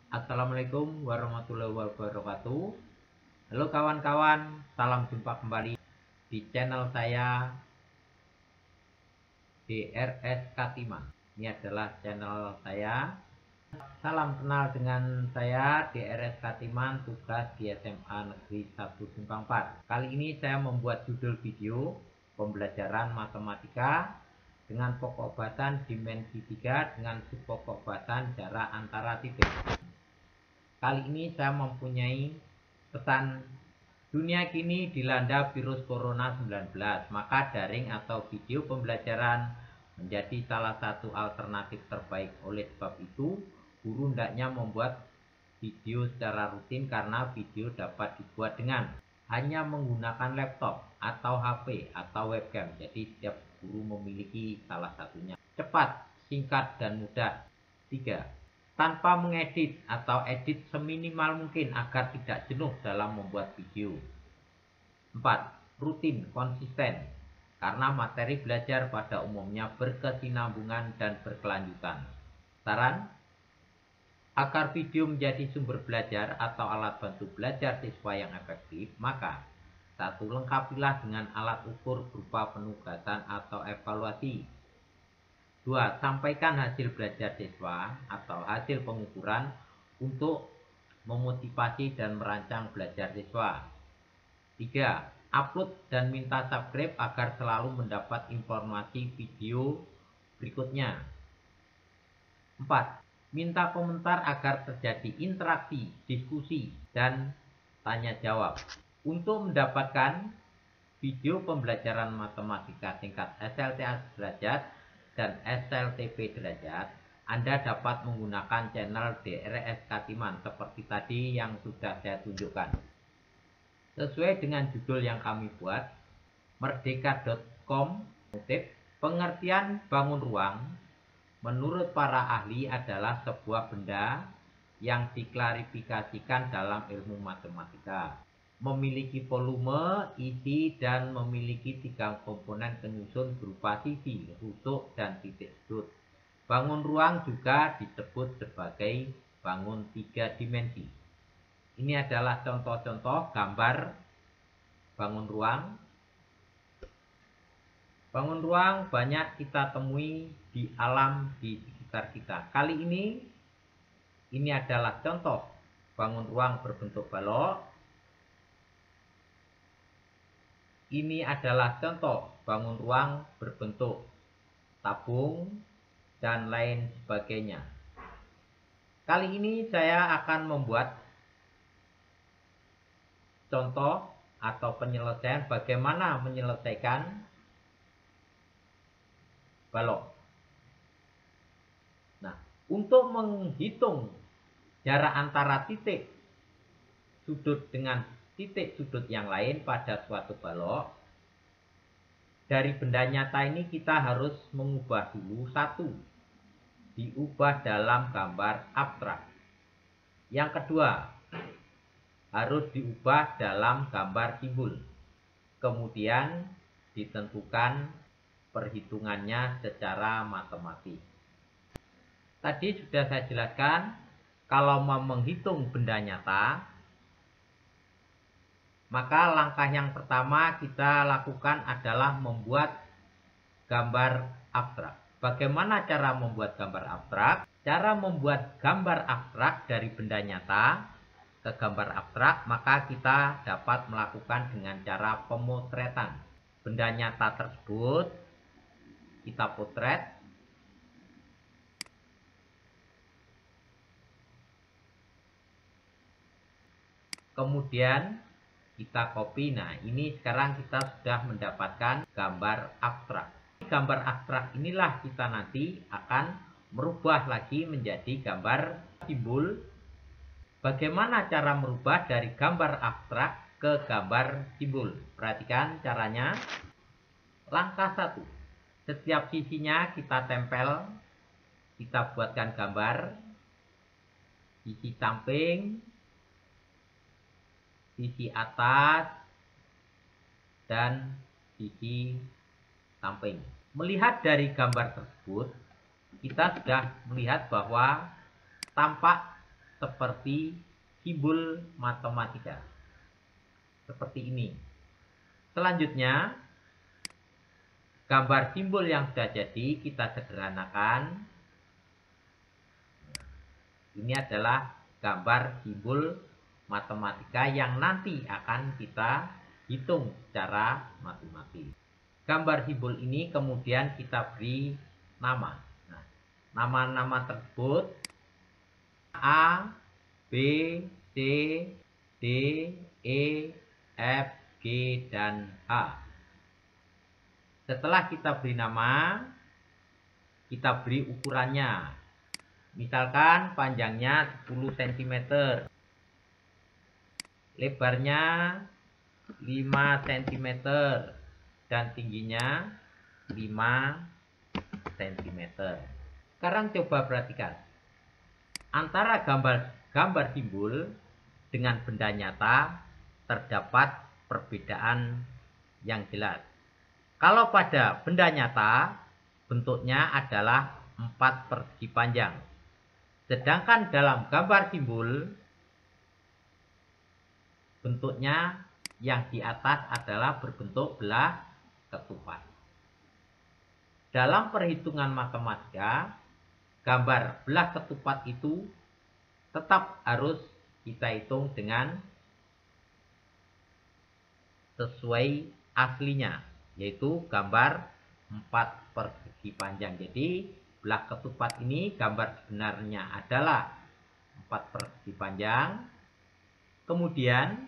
Assalamualaikum warahmatullahi wabarakatuh. Halo kawan-kawan, salam jumpa kembali di channel saya DRS Katima. Ini adalah channel saya. Salam kenal dengan saya DRS Katiman, tugas di SMA Negeri 1 Simpang 4. Kali ini saya membuat judul video pembelajaran matematika dengan pokok bahasan dimensi 3 dengan subpokok bahasan jarak antara titik. Kali ini saya mempunyai pesan: dunia kini dilanda virus corona 19, maka daring atau video pembelajaran menjadi salah satu alternatif terbaik. Oleh sebab itu, guru hendaknya membuat video secara rutin karena video dapat dibuat dengan hanya menggunakan laptop atau HP atau webcam. Jadi setiap guru memiliki salah satunya. Cepat, singkat, dan mudah. 3. Tanpa mengedit atau edit seminimal mungkin agar tidak jenuh dalam membuat video. 4. Rutin, konsisten, karena materi belajar pada umumnya berkesinambungan dan berkelanjutan. Saran, agar video menjadi sumber belajar atau alat bantu belajar siswa yang efektif, maka 1. Lengkapilah dengan alat ukur berupa penugasan atau evaluasi. 2. Sampaikan hasil belajar siswa atau hasil pengukuran untuk memotivasi dan merancang belajar siswa. 3. Upload dan minta subscribe agar selalu mendapat informasi video berikutnya. 4. Minta komentar agar terjadi interaksi, diskusi, dan tanya jawab. Untuk mendapatkan video pembelajaran matematika tingkat SLTA derajat dan SLTP derajat, Anda dapat menggunakan channel DRS Katiman seperti tadi yang sudah saya tunjukkan. Sesuai dengan judul yang kami buat, merdeka.com, pengertian bangun ruang menurut para ahli adalah sebuah benda yang diklarifikasikan dalam ilmu matematika, memiliki volume, isi, dan memiliki 3 komponen penyusun berupa sisi, rusuk, dan titik sudut. Bangun ruang juga disebut sebagai bangun 3 dimensi. Ini adalah contoh-contoh gambar bangun ruang. Bangun ruang banyak kita temui di alam di sekitar kita. Kali ini adalah contoh bangun ruang berbentuk balok. Ini adalah contoh bangun ruang berbentuk tabung dan lain sebagainya. Kali ini saya akan membuat contoh atau penyelesaian bagaimana menyelesaikan balok. Nah, untuk menghitung jarak antara titik sudut dengan titik sudut yang lain pada suatu balok, dari benda nyata ini kita harus mengubah dulu. 1. Diubah dalam gambar abstrak. Yang kedua, harus diubah dalam gambar simbol. Kemudian ditentukan perhitungannya secara matematis. Tadi sudah saya jelaskan, kalau mau menghitung benda nyata, maka langkah yang pertama kita lakukan adalah membuat gambar abstrak. Bagaimana cara membuat gambar abstrak? Cara membuat gambar abstrak dari benda nyata ke gambar abstrak, maka kita dapat melakukan dengan cara pemotretan. Benda nyata tersebut kita potret. Kemudian kita copy. Nah, ini sekarang kita sudah mendapatkan gambar abstrak. Gambar abstrak inilah kita nanti akan merubah lagi menjadi gambar simbol. Bagaimana cara merubah dari gambar abstrak ke gambar simbol? Perhatikan caranya. Langkah 1. Setiap sisinya kita tempel. Kita buatkan gambar. Sisi samping, sisi atas, dan sisi samping. Melihat dari gambar tersebut, kita sudah melihat bahwa tampak seperti simbol matematika. Seperti ini. Selanjutnya, gambar simbol yang sudah jadi kita sederhanakan. Ini adalah gambar simbol matematika yang nanti akan kita hitung secara matematis. Gambar simbol ini kemudian kita beri nama. Nah, nama-nama tersebut A, B, C, D, E, F, G, dan H. Setelah kita beri nama, kita beri ukurannya. Misalkan panjangnya 10 cm, lebarnya 5 cm, dan tingginya 5 cm. Sekarang coba perhatikan. Antara gambar simbol dengan benda nyata terdapat perbedaan yang jelas. Kalau pada benda nyata, bentuknya adalah 4 persegi panjang. Sedangkan dalam gambar simbol, bentuknya yang di atas adalah berbentuk belah ketupat. Dalam perhitungan matematika, gambar belah ketupat itu tetap harus kita hitung dengan sesuai aslinya, yaitu gambar 4 persegi panjang. Jadi belah ketupat ini gambar sebenarnya adalah 4 persegi panjang. Kemudian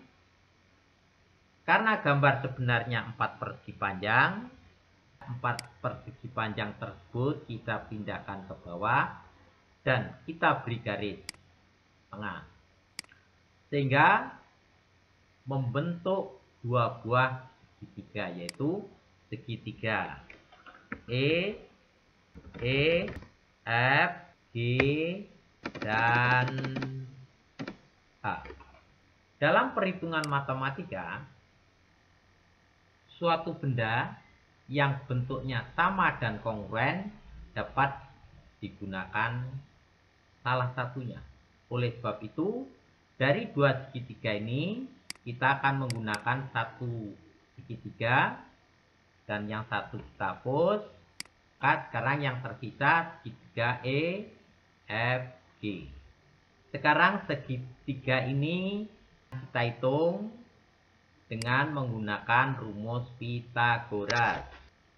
karena gambar sebenarnya 4 persegi panjang, 4 persegi panjang tersebut kita pindahkan ke bawah dan kita beri garis tengah, sehingga membentuk dua buah segitiga, yaitu segitiga E, F, G, dan H. Dalam perhitungan matematika, suatu benda yang bentuknya sama dan kongruen dapat digunakan salah satunya. Oleh sebab itu, dari dua segitiga ini kita akan menggunakan satu segitiga dan yang satu kita hapus. Sekarang yang tersisa segitiga E, F, G. Sekarang segitiga ini kita hitung dengan menggunakan rumus Pythagoras.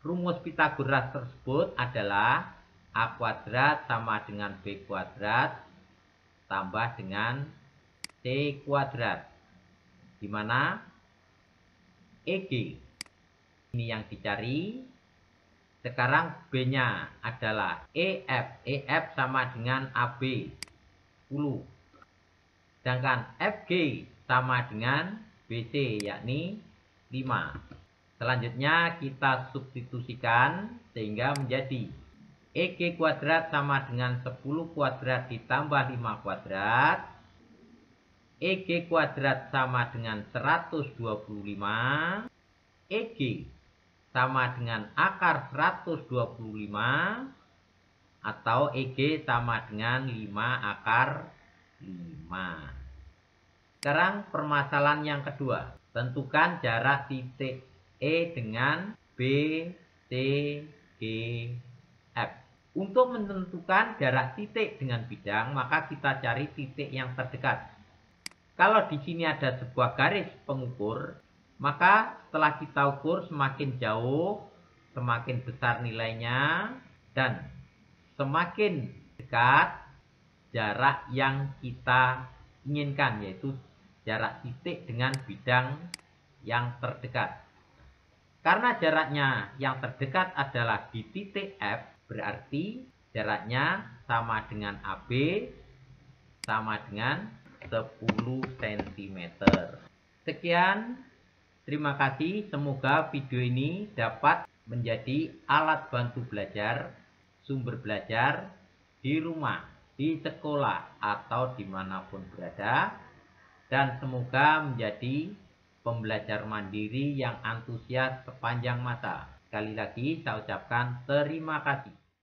Rumus Pythagoras tersebut adalah A kuadrat sama dengan B kuadrat tambah dengan C kuadrat, di mana EG ini yang dicari. Sekarang B-nya adalah EF. EF sama dengan AB 10. Sedangkan FG sama dengan BC, yakni 5. Selanjutnya kita substitusikan sehingga menjadi EG kuadrat sama dengan 10 kuadrat ditambah 5 kuadrat. EG kuadrat sama dengan 125. EG sama dengan akar 125 atau EG sama dengan 5 akar 5. Sekarang permasalahan yang kedua. Tentukan jarak titik E dengan B, C, G, F. Untuk menentukan jarak titik dengan bidang, maka kita cari titik yang terdekat. Kalau di sini ada sebuah garis pengukur, maka setelah kita ukur semakin jauh, semakin besar nilainya, dan semakin dekat jarak yang kita inginkan, yaitu jarak titik dengan bidang yang terdekat. Karena jaraknya yang terdekat adalah di titik F, berarti jaraknya sama dengan AB, sama dengan 10 cm. Sekian. Terima kasih, semoga video ini dapat menjadi alat bantu belajar, sumber belajar di rumah, di sekolah, atau dimanapun berada. Dan semoga menjadi pembelajar mandiri yang antusias sepanjang masa. Sekali lagi saya ucapkan terima kasih.